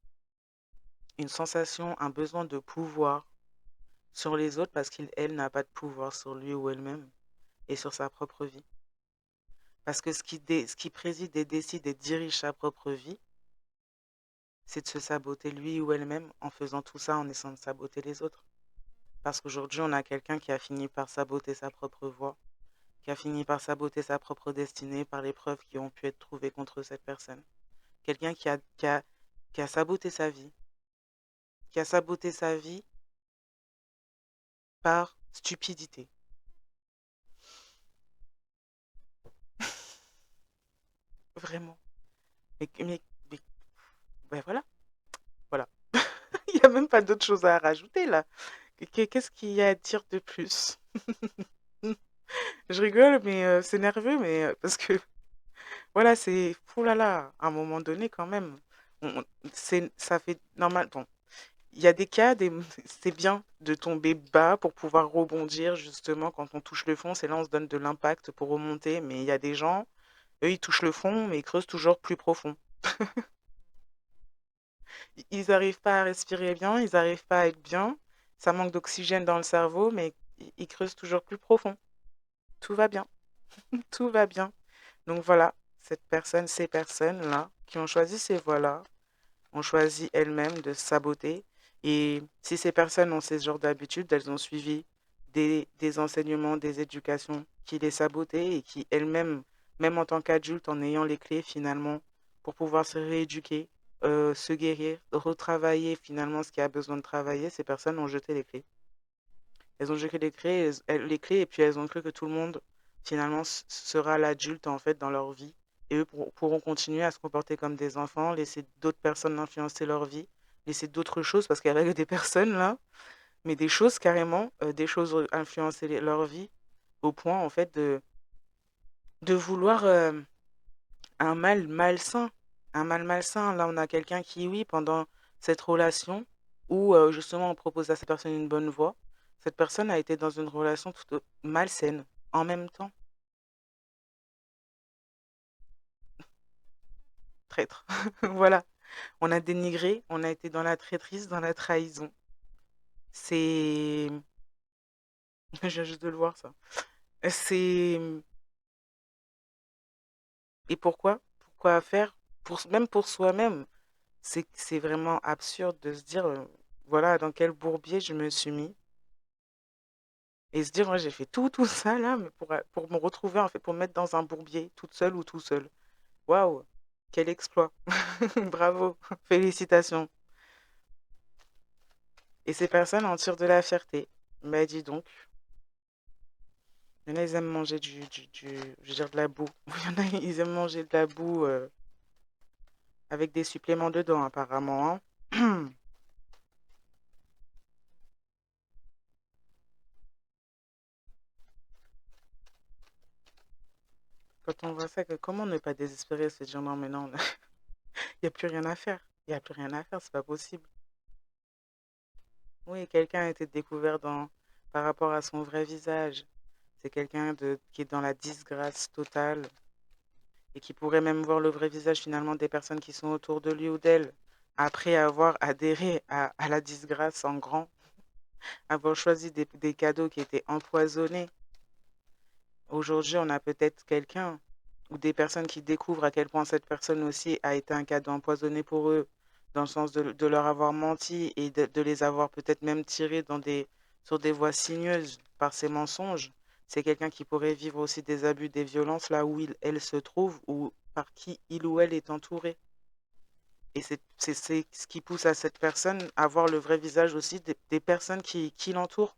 une sensation, un besoin de pouvoir sur les autres parce qu'elle n'a pas de pouvoir sur lui ou elle-même et sur sa propre vie. Parce que ce qui préside et décide et dirige sa propre vie, c'est de se saboter lui ou elle-même en faisant tout ça, en essayant de saboter les autres. Parce qu'aujourd'hui, on a quelqu'un qui a fini par saboter sa propre voie, qui a fini par saboter sa propre destinée par les preuves qui ont pu être trouvées contre cette personne. Quelqu'un qui a saboté sa vie, qui a saboté sa vie par stupidité. Vraiment. Mais, mais, mais ben voilà, voilà. Il n'y a même pas d'autre chose à rajouter là. Qu'est-ce qu'il y a à dire de plus? Je rigole, mais c'est nerveux, mais parce que voilà, c'est fou là là, à un moment donné quand même. Ça fait normal. Bon, il y a des cas, c'est bien de tomber bas pour pouvoir rebondir justement quand on touche le fond. C'est là on se donne de l'impact pour remonter. Mais il y a des gens, eux, ils touchent le fond, mais ils creusent toujours plus profond. Ils n'arrivent pas à respirer bien, ils n'arrivent pas à être bien. Ça manque d'oxygène dans le cerveau, mais ils creusent toujours plus profond. Tout va bien, tout va bien. Donc voilà, cette personne, ces personnes-là qui ont choisi ces voies-là, ont choisi elles-mêmes de se saboter. Et si ces personnes ont ce genre d'habitude, elles ont suivi des enseignements, des éducations qui les sabotaient et qui elles-mêmes, même en tant qu'adultes, en ayant les clés finalement pour pouvoir se rééduquer, se guérir, retravailler finalement ce qui a besoin de travailler, ces personnes ont jeté les clés. Elles ont jeté les clés, les clés et puis elles ont cru que tout le monde finalement sera l'adulte en fait dans leur vie et eux pourront continuer à se comporter comme des enfants, laisser d'autres personnes influencer leur vie, laisser d'autres choses parce qu'il y a des personnes là, mais des choses carrément, des choses influencer leur vie au point en fait de vouloir un mal malsain, un mal malsain. Là on a quelqu'un qui oui pendant cette relation où justement on propose à cette personne une bonne voie, cette personne a été dans une relation toute malsaine en même temps, traître. Voilà, on a dénigré, on a été dans la traîtrise, dans la trahison. C'est... Je viens juste de le voir ça. C'est... Et pourquoi? Pourquoi faire? Même pour soi-même, c'est vraiment absurde de se dire, voilà, dans quel bourbier je me suis mis. Et se dire, ouais, j'ai fait tout ça là, mais pour me retrouver, en fait, pour me mettre dans un bourbier, toute seule ou tout seul. Waouh, quel exploit. Bravo, félicitations. Et ces personnes en tirent de la fierté. Mais dis donc, il y en a, ils aiment manger je veux dire, de la boue. Il y en a, ils aiment manger de la boue avec des suppléments dedans, apparemment, hein. Quand on voit ça, comment ne pas désespérer, se dire non, mais non, il n'y a plus rien à faire. Il n'y a plus rien à faire, c'est pas possible. Oui, quelqu'un a été découvert par rapport à son vrai visage. C'est quelqu'un qui est dans la disgrâce totale et qui pourrait même voir le vrai visage finalement des personnes qui sont autour de lui ou d'elle, après avoir adhéré à la disgrâce en grand, avoir choisi des cadeaux qui étaient empoisonnés. Aujourd'hui, on a peut-être quelqu'un ou des personnes qui découvrent à quel point cette personne aussi a été un cadeau empoisonné pour eux, dans le sens de leur avoir menti et de les avoir peut-être même tirés sur des voies sinueuses par ces mensonges. C'est quelqu'un qui pourrait vivre aussi des abus, des violences là où elle se trouve ou par qui il ou elle est entouré. Et c'est ce qui pousse à cette personne à voir le vrai visage aussi des personnes qui l'entourent.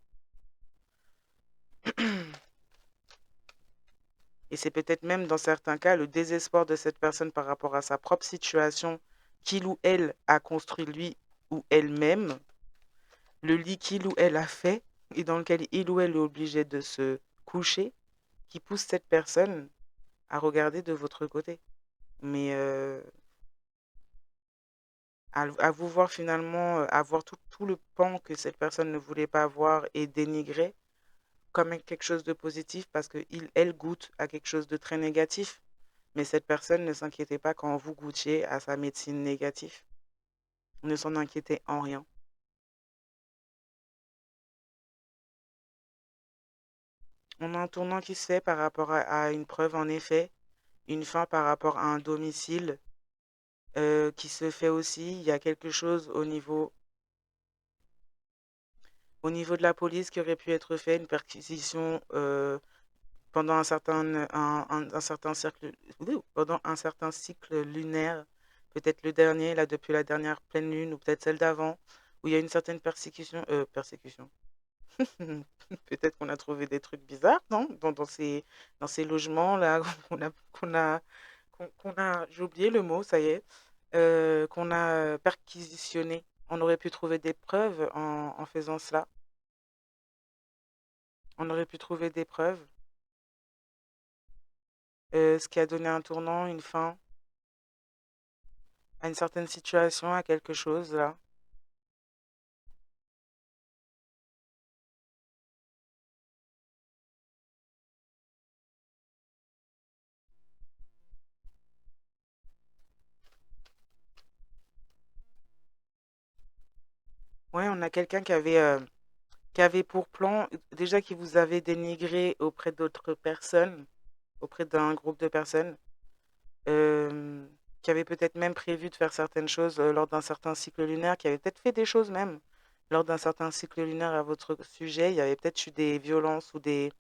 Et c'est peut-être même dans certains cas le désespoir de cette personne par rapport à sa propre situation qu'il ou elle a construit lui ou elle-même, le lit qu'il ou elle a fait et dans lequel il ou elle est obligé de se coucher, qui pousse cette personne à regarder de votre côté. Mais à vous voir finalement, à voir tout le pan que cette personne ne voulait pas voir et dénigrer comme quelque chose de positif parce elle goûte à quelque chose de très négatif. Mais cette personne ne s'inquiétait pas quand vous goûtiez à sa médecine négative. Ne s'en inquiétait en rien. On a un tournant qui se fait par rapport à une preuve, en effet, une fin par rapport à un domicile qui se fait aussi. Il y a quelque chose au niveau de la police qui aurait pu être fait, une perquisition pendant un certain cercle, pendant un certain cycle lunaire, peut-être le dernier, là, depuis la dernière pleine lune, ou peut-être celle d'avant, où il y a une certaine persécution. Peut-être qu'on a trouvé des trucs bizarres, non? Dans ces logements-là j'ai oublié le mot, ça y est, qu'on a perquisitionné. On aurait pu trouver des preuves en faisant cela. On aurait pu trouver des preuves, ce qui a donné un tournant, une fin à une certaine situation, à quelque chose, là. Ouais, on a quelqu'un qui avait pour plan, déjà qui vous avait dénigré auprès d'autres personnes, auprès d'un groupe de personnes, qui avait peut-être même prévu de faire certaines choses lors d'un certain cycle lunaire, qui avait peut-être fait des choses même lors d'un certain cycle lunaire à votre sujet. Il y avait peut-être eu des violences ou des,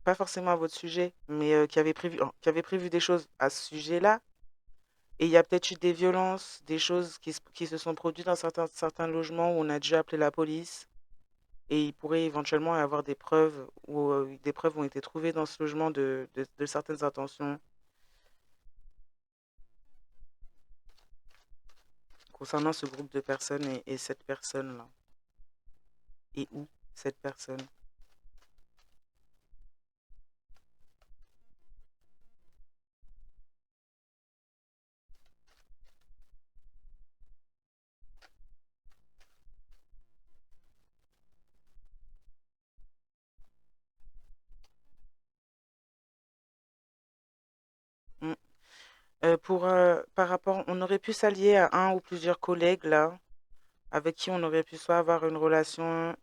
pas forcément à votre sujet, mais qui avait prévu des choses à ce sujet-là. Et il y a peut-être eu des violences, des choses qui se sont produites dans certains logements où on a déjà appelé la police. Et il pourrait éventuellement y avoir des preuves ou des preuves ont été trouvées dans ce logement de certaines intentions concernant ce groupe de personnes et cette personne-là. Et où cette personne. Mm. Par rapport, on aurait pu s'allier à un ou plusieurs collègues là, avec qui on aurait pu soit avoir une relation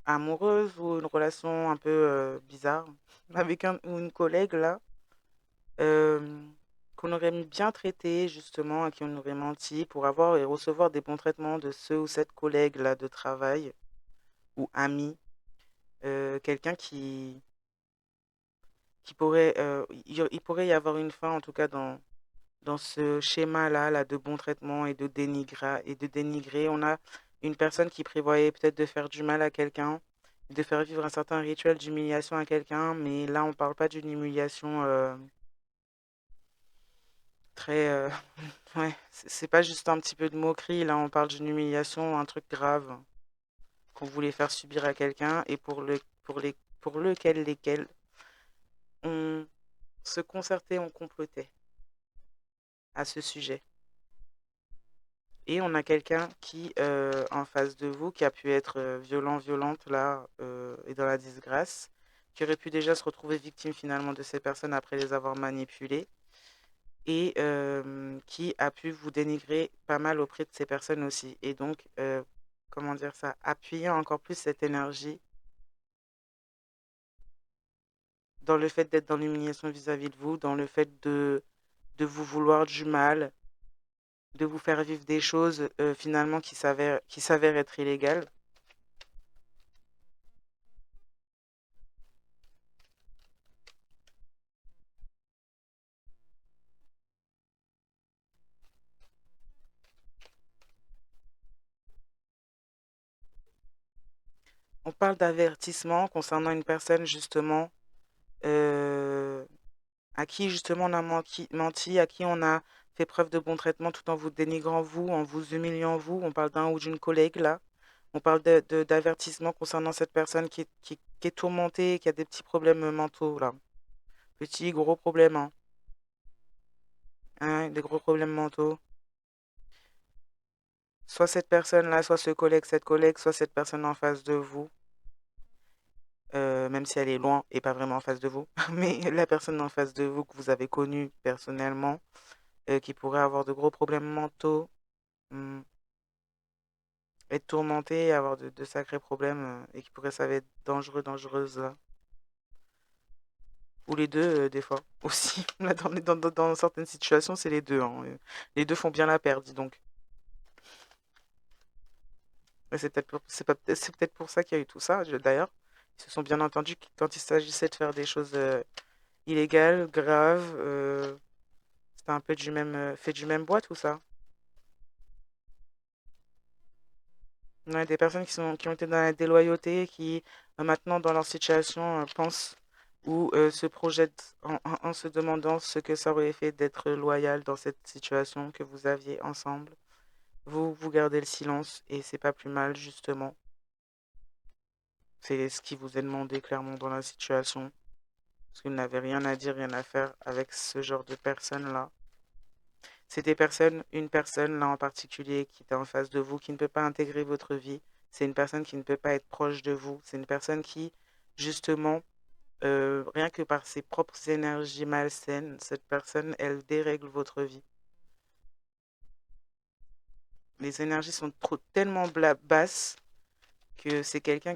amoureuse ou une relation un peu bizarre, avec un ou une collègue là, euh, qu'on aurait bien traité justement, à qui on aurait menti pour avoir et recevoir des bons traitements de ce ou cette collègue là de travail ou ami, quelqu'un qui pourrait, il pourrait y avoir une fin en tout cas dans ce schéma-là là, de bon traitement et de dénigrer. On a une personne qui prévoyait peut-être de faire du mal à quelqu'un, de faire vivre un certain rituel d'humiliation à quelqu'un, mais là on parle pas d'une humiliation très... ouais, c'est pas juste un petit peu de moquerie, là on parle d'une humiliation, un truc grave qu'on voulait faire subir à quelqu'un et pour lesquels on se concertait, on complotait à ce sujet. Et on a quelqu'un qui, en face de vous, qui a pu être violent, violente, là, et dans la disgrâce, qui aurait pu déjà se retrouver victime finalement de ces personnes après les avoir manipulées, et qui a pu vous dénigrer pas mal auprès de ces personnes aussi. Et donc, comment dire ça, appuyer encore plus cette énergie dans le fait d'être dans l'humiliation vis-à-vis de vous, dans le fait de vous vouloir du mal, de vous faire vivre des choses finalement qui s'avèrent être illégales. On parle d'avertissement concernant une personne justement euh, à qui justement on a menti, à qui on a fait preuve de bon traitement tout en vous dénigrant vous, en vous humiliant vous. On parle d'un ou d'une collègue là. On parle d'avertissement concernant cette personne qui est tourmentée, qui a des petits problèmes mentaux là. Petits, gros problèmes, hein. Hein, des gros problèmes mentaux. Soit cette personne-là, soit ce collègue, cette collègue, soit cette personne en face de vous, même si elle est loin et pas vraiment en face de vous, mais la personne en face de vous que vous avez connue personnellement, qui pourrait avoir de gros problèmes mentaux, hmm, être tourmentée, avoir de sacrés problèmes, et qui pourrait s'avérer dangereux, dangereuse, là. Ou les deux, des fois, aussi. Là, dans certaines situations, c'est les deux, hein. Les deux font bien la paire, dis donc. Et c'est peut-être pour ça qu'il y a eu tout ça, d'ailleurs. Ils se sont bien entendus quand il s'agissait de faire des choses illégales, graves. C'était un peu fait du même bois, tout ça. Ouais, des personnes qui ont été dans la déloyauté, qui maintenant, dans leur situation, pensent ou se projettent en se demandant ce que ça aurait fait d'être loyal dans cette situation que vous aviez ensemble. Vous gardez le silence et c'est pas plus mal, justement. C'est ce qui vous est demandé clairement dans la situation. Parce que vous n'avez rien à dire, rien à faire avec ce genre de personnes-là. C'est des personnes, une personne là en particulier qui est en face de vous, qui ne peut pas intégrer votre vie. C'est une personne qui ne peut pas être proche de vous. C'est une personne qui, justement, rien que par ses propres énergies malsaines, cette personne, elle dérègle votre vie. Les énergies sont tellement basses que c'est quelqu'un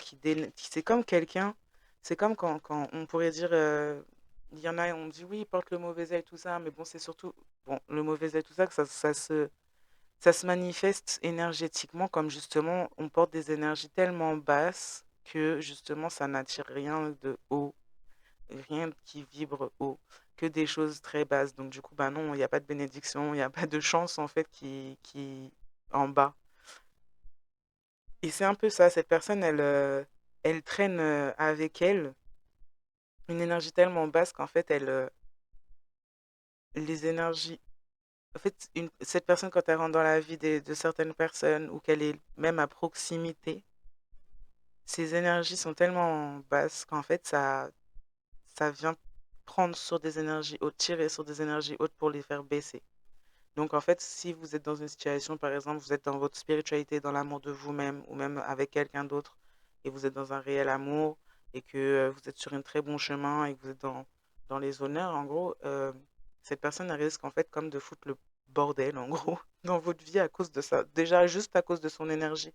c'est comme quelqu'un, c'est comme quand on pourrait dire, il y en a, on dit oui, il porte le mauvais œil, tout ça, mais bon, c'est surtout, bon, le mauvais œil, tout ça, que ça se manifeste énergétiquement comme justement, on porte des énergies tellement basses que justement, ça n'attire rien de haut, rien qui vibre haut, que des choses très basses. Donc du coup, bah non, il n'y a pas de bénédiction, il n'y a pas de chance en fait qui en bas. Et c'est un peu ça, cette personne, elle traîne avec elle une énergie tellement basse qu'en fait, les énergies, en fait, cette personne, quand elle rentre dans la vie de certaines personnes ou qu'elle est même à proximité, ces énergies sont tellement basses qu'en fait, ça vient prendre sur des énergies hautes, tirer sur des énergies hautes pour les faire baisser. Donc, en fait, si vous êtes dans une situation, par exemple, vous êtes dans votre spiritualité, dans l'amour de vous-même ou même avec quelqu'un d'autre, et vous êtes dans un réel amour et que vous êtes sur un très bon chemin et que vous êtes dans les honneurs, en gros, cette personne elle risque en fait comme de foutre le bordel, en gros, dans votre vie à cause de ça. Déjà, juste à cause de son énergie.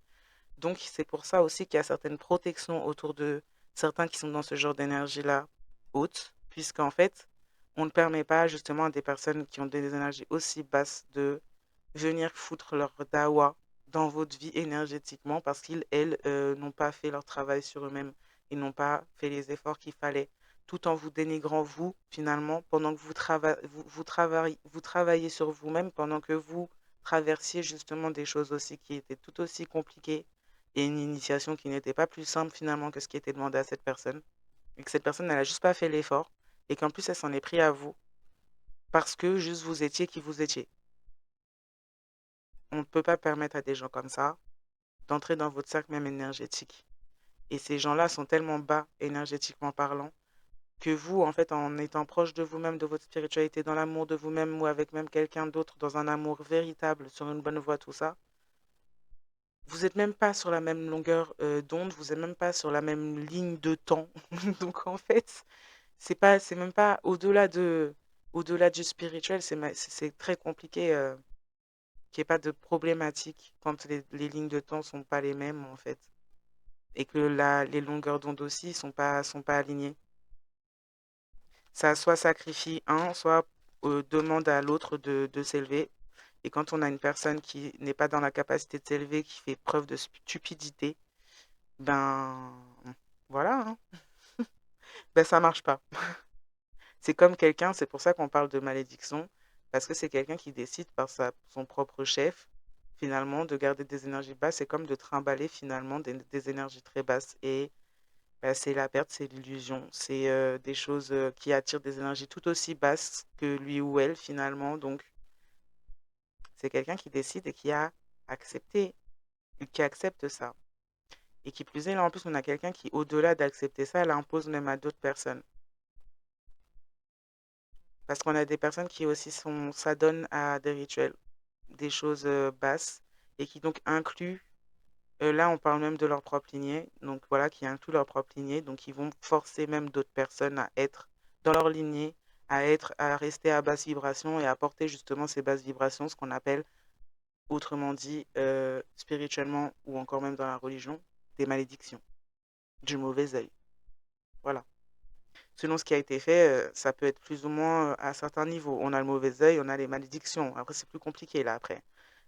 Donc, c'est pour ça aussi qu'il y a certaines protections autour de certains qui sont dans ce genre d'énergie-là haute, puisqu'en fait, on ne permet pas justement à des personnes qui ont des énergies aussi basses de venir foutre leur dawa dans votre vie énergétiquement parce qu'ils, elles, n'ont pas fait leur travail sur eux-mêmes. Ils n'ont pas fait les efforts qu'il fallait, tout en vous dénigrant vous, finalement, pendant que vous travaillez sur vous-même, pendant que vous traversiez justement des choses aussi qui étaient tout aussi compliquées et une initiation qui n'était pas plus simple finalement que ce qui était demandé à cette personne. Et que cette personne, elle n'a juste pas fait l'effort et qu'en plus, elle s'en est pris à vous parce que juste vous étiez qui vous étiez. On ne peut pas permettre à des gens comme ça d'entrer dans votre cercle même énergétique. Et ces gens-là sont tellement bas énergétiquement parlant que vous, en fait, en étant proche de vous-même, de votre spiritualité, dans l'amour de vous-même ou avec même quelqu'un d'autre, dans un amour véritable, sur une bonne voie, tout ça, vous n'êtes même pas sur la même longueur d'onde, vous n'êtes même pas sur la même ligne de temps. Donc, en fait, c'est même pas au-delà du spirituel, c'est très compliqué qu'il n'y ait pas de problématique quand les lignes de temps sont pas les mêmes, en fait. Et que les longueurs d'onde aussi sont pas alignées. Ça soit sacrifie un, soit demande à l'autre de s'élever. Et quand on a une personne qui n'est pas dans la capacité de s'élever, qui fait preuve de stupidité, ben voilà, hein. Ben ça marche pas. C'est comme quelqu'un, c'est pour ça qu'on parle de malédiction, parce que c'est quelqu'un qui décide par son propre chef finalement, de garder des énergies basses, c'est comme de trimballer finalement des énergies très basses. Et bah, c'est la perte, c'est l'illusion, c'est des choses qui attirent des énergies tout aussi basses que lui ou elle finalement. Donc, c'est quelqu'un qui décide et qui a accepté, qui accepte ça. Et qui plus est, là en plus, on a quelqu'un qui, au-delà d'accepter ça, l'impose même à d'autres personnes. Parce qu'on a des personnes qui aussi s'adonnent à des rituels, des choses basses, et qui donc incluent, là on parle même de leur propre lignée, donc voilà, qui incluent leur propre lignée, donc ils vont forcer même d'autres personnes à être dans leur lignée, à rester à basse vibration et à porter justement ces basses vibrations, ce qu'on appelle, autrement dit, spirituellement ou encore même dans la religion, des malédictions, du mauvais œil. Voilà. Selon ce qui a été fait, ça peut être plus ou moins à certains niveaux. On a le mauvais œil, on a les malédictions. Après, c'est plus compliqué là après.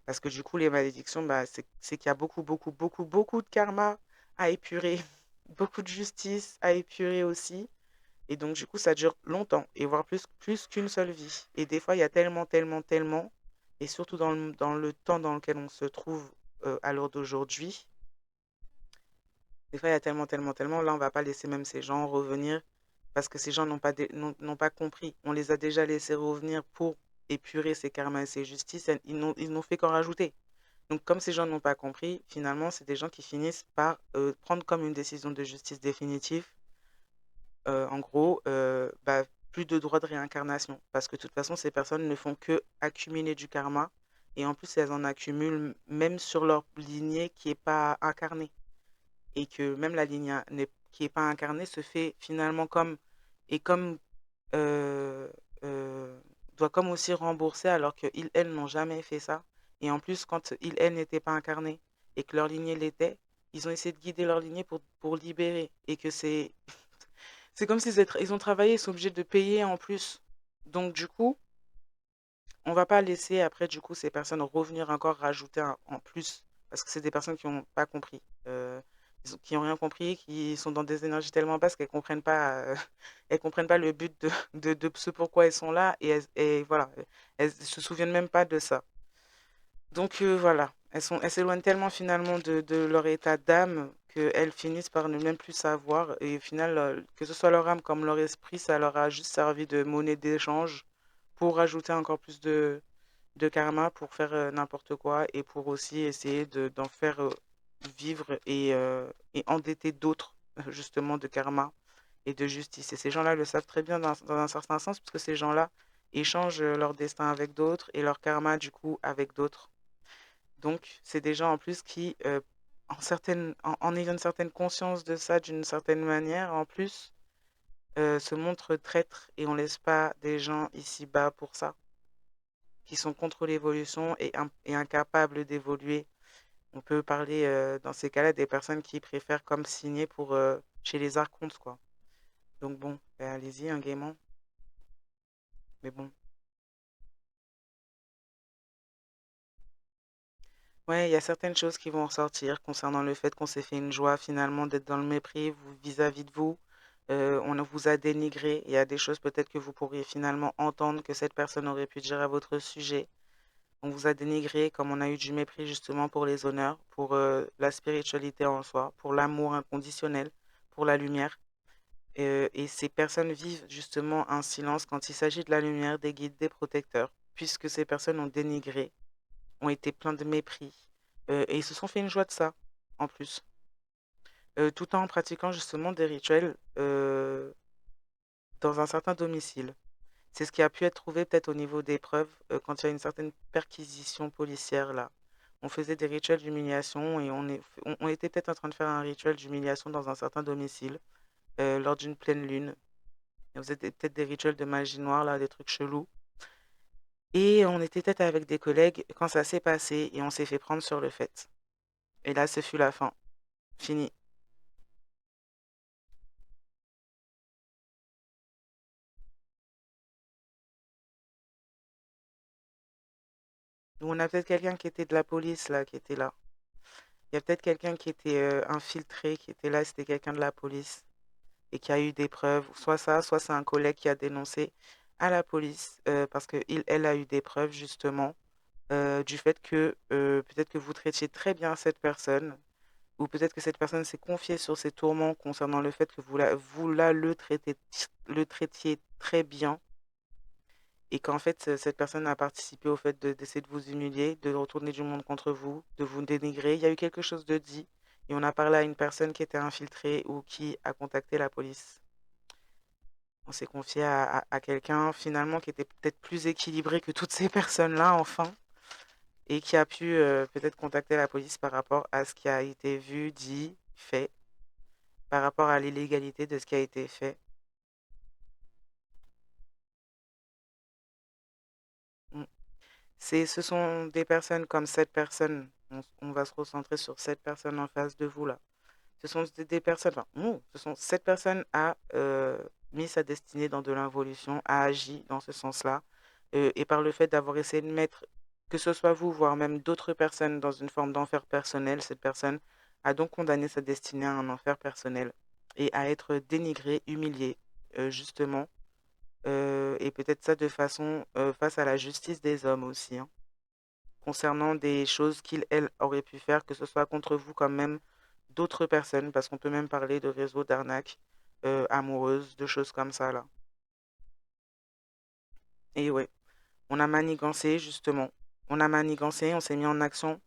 Parce que du coup, les malédictions, bah, c'est qu'il y a beaucoup, beaucoup, beaucoup, beaucoup de karma à épurer, beaucoup de justice à épurer aussi. Et donc, du coup, ça dure longtemps, et voire plus qu'une seule vie. Et des fois, il y a tellement, tellement, tellement, et surtout dans le temps dans lequel on se trouve à l'heure d'aujourd'hui, des fois, il y a tellement, tellement, tellement. Là, on va pas laisser même ces gens revenir parce que ces gens n'ont pas compris. On les a déjà laissés revenir pour épurer ces karmas et ces justices. Et ils n'ont fait qu'en rajouter. Donc, comme ces gens n'ont pas compris, finalement, c'est des gens qui finissent par prendre comme une décision de justice définitive, en gros, bah, plus de droit de réincarnation. Parce que de toute façon, ces personnes ne font que accumuler du karma. Et en plus, elles en accumulent même sur leur lignée qui n'est pas incarnée, et que même la ligne qui n'est pas incarnée se fait finalement comme euh, euh, doit comme aussi rembourser alors que ils, elles n'ont jamais fait ça. Et en plus, quand ils, elles n'étaient pas incarnés et que leur lignée l'était, ils ont essayé de guider leur lignée pour libérer. Et que c'est comme s'ils ils ont travaillé, ils sont obligés de payer en plus. Donc du coup, on va pas laisser après du coup ces personnes revenir encore rajouter en plus, parce que c'est des personnes qui n'ont pas compris, qui n'ont rien compris, qui sont dans des énergies tellement basses qu'elles comprennent pas, elles comprennent pas le but de ce pourquoi elles sont là, et voilà, elles se souviennent même pas de ça. Donc voilà, elles s'éloignent tellement finalement de leur état d'âme qu'elles finissent par ne même plus savoir, et au final, que ce soit leur âme comme leur esprit, ça leur a juste servi de monnaie d'échange pour rajouter encore plus de karma, pour faire n'importe quoi, et pour aussi essayer d'en faire vivre et endetter d'autres justement de karma et de justice. Et ces gens-là le savent très bien dans un certain sens, parce que ces gens-là échangent leur destin avec d'autres et leur karma du coup avec d'autres. Donc c'est des gens en plus qui, en ayant une certaine conscience de ça d'une certaine manière, en plus, se montrent traîtres, et on laisse pas des gens ici-bas pour ça, qui sont contre l'évolution et incapables d'évoluer. On peut parler dans ces cas-là des personnes qui préfèrent comme signer pour chez les archontes, quoi. Donc bon, ben, allez-y, un gaiement. Mais bon. Ouais, il y a certaines choses qui vont ressortir concernant le fait qu'on s'est fait une joie finalement d'être dans le mépris vis-à-vis de vous. On vous a dénigré. Il y a des choses peut-être que vous pourriez finalement entendre que cette personne aurait pu dire à votre sujet. On vous a dénigré, comme on a eu du mépris justement pour les honneurs, pour la spiritualité en soi, pour l'amour inconditionnel, pour la lumière. Et ces personnes vivent justement un silence quand il s'agit de la lumière, des guides, des protecteurs, puisque ces personnes ont dénigré, ont été pleins de mépris, et ils se sont fait une joie de ça, en plus, tout en pratiquant justement des rituels dans un certain domicile. C'est ce qui a pu être trouvé peut-être au niveau des preuves, quand il y a une certaine perquisition policière là. On faisait des rituels d'humiliation, et on était peut-être en train de faire un rituel d'humiliation dans un certain domicile lors d'une pleine lune. Et on faisait peut-être des rituels de magie noire là, des trucs chelous. Et on était peut-être avec des collègues quand ça s'est passé, et on s'est fait prendre sur le fait. Et là, ce fut la fin. Fini. Nous, on a peut-être quelqu'un qui était de la police là, qui était là. Il y a peut-être quelqu'un qui était infiltré, qui était là, c'était quelqu'un de la police, et qui a eu des preuves. Soit ça, soit c'est un collègue qui a dénoncé à la police, parce qu'elle a eu des preuves justement. du fait que peut-être que vous traitiez très bien cette personne, ou peut-être que cette personne s'est confiée sur ses tourments concernant le fait que le traitiez très bien, et qu'en fait, cette personne a participé au fait d'essayer de vous humilier, de retourner du monde contre vous, de vous dénigrer. Il y a eu quelque chose de dit, et on a parlé à une personne qui était infiltrée ou qui a contacté la police. On s'est confié à quelqu'un finalement qui était peut-être plus équilibré que toutes ces personnes-là, enfin, et qui a pu peut-être contacter la police par rapport à ce qui a été vu, dit, fait, par rapport à l'illégalité de ce qui a été fait. Mm. Ce sont des personnes comme cette personne, on va se recentrer sur cette personne en face de vous là. Ce sont des personnes, enfin, cette personne a mis sa destinée dans de l'involution, a agi dans ce sens-là, et par le fait d'avoir essayé de mettre, que ce soit vous, voire même d'autres personnes, dans une forme d'enfer personnel, cette personne a donc condamné sa destinée à un enfer personnel et à être dénigrée, humiliée, justement, et peut-être ça de façon face à la justice des hommes aussi, hein, concernant des choses qu'il, elle, aurait pu faire, que ce soit contre vous comme même d'autres personnes, parce qu'on peut même parler de réseaux d'arnaques amoureuses, de choses comme ça là. Et ouais, on a manigancé justement. On a manigancé, on s'est mis en action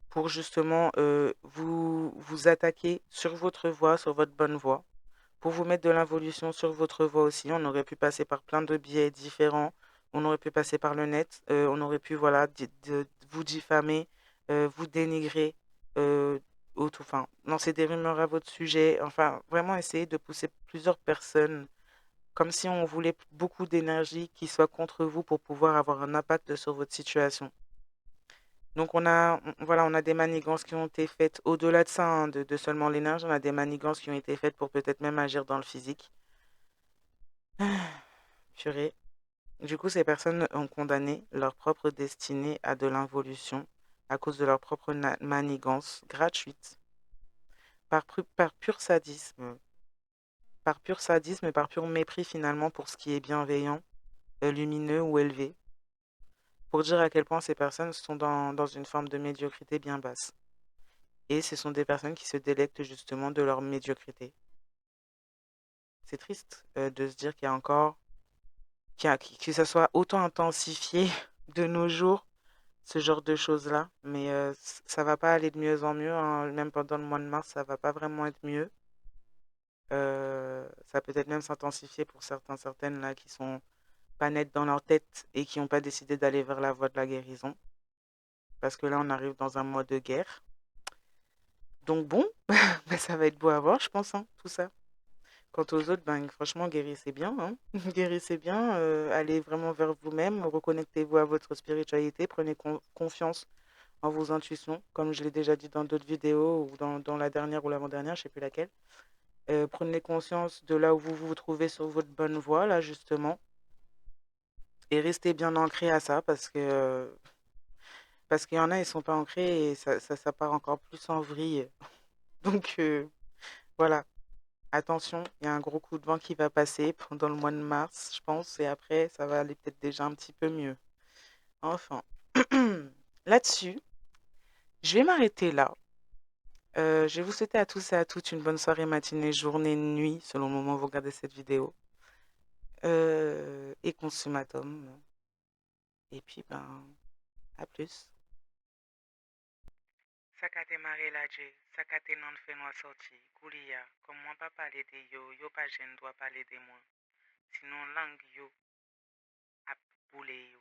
pour justement vous attaquer sur votre voie, sur votre bonne voie, pour vous mettre de l'involution sur votre voie aussi. On aurait pu passer par plein de biais différents. On aurait pu passer par le net. On aurait pu voilà, vous diffamer, vous dénigrer, euh, enfin, lancer des rumeurs à votre sujet. Enfin, vraiment essayer de pousser plusieurs personnes, comme si on voulait beaucoup d'énergie qui soit contre vous pour pouvoir avoir un impact sur votre situation. Donc voilà, on a des manigances qui ont été faites au-delà de ça, hein, de seulement l'énergie. On a des manigances qui ont été faites pour peut-être même agir dans le physique. Purée. Du coup, ces personnes ont condamné leur propre destinée à de l'involution à cause de leur propre manigance gratuite, par pur sadisme, et par pur mépris finalement pour ce qui est bienveillant, lumineux ou élevé, pour dire à quel point ces personnes sont dans une forme de médiocrité bien basse. Et ce sont des personnes qui se délectent justement de leur médiocrité. C'est triste de se dire qu'il y a encore, que ça soit autant intensifié de nos jours, ce genre de choses-là. Mais ça va pas aller de mieux en mieux, hein. Même pendant le mois de mars, ça va pas vraiment être mieux. Ça peut être même s'intensifier pour certaines là qui sont pas nettes dans leur tête et qui n'ont pas décidé d'aller vers la voie de la guérison. Parce que là, on arrive dans un mois de guerre. Donc bon, ben, ça va être beau à voir, je pense, hein, tout ça. Quant aux autres, ben, franchement, guérissez bien, hein. Guérissez bien, allez vraiment vers vous-même, reconnectez-vous à votre spiritualité, prenez confiance en vos intuitions, comme je l'ai déjà dit dans d'autres vidéos ou dans la dernière ou l'avant-dernière, je ne sais plus laquelle. Prenez conscience de là où vous vous trouvez sur votre bonne voie, là, justement, et restez bien ancré à ça parce qu'il y en a, ils sont pas ancrés et ça part encore plus en vrille. Donc, voilà. Attention, il y a un gros coup de vent qui va passer pendant le mois de mars, je pense, et après, ça va aller peut-être déjà un petit peu mieux. Enfin, là-dessus, je vais m'arrêter là. Je vais vous souhaiter à tous et à toutes une bonne soirée, matinée, journée, nuit, selon le moment où vous regardez cette vidéo. Et consummatum. Et puis, ben, à plus. Sakate mare la je, sakate nan fe noa sorti, kouliya, comme moi pas parler de yo, yo pas jen doit parler de moi. Sinon, langue yo ap boule yo.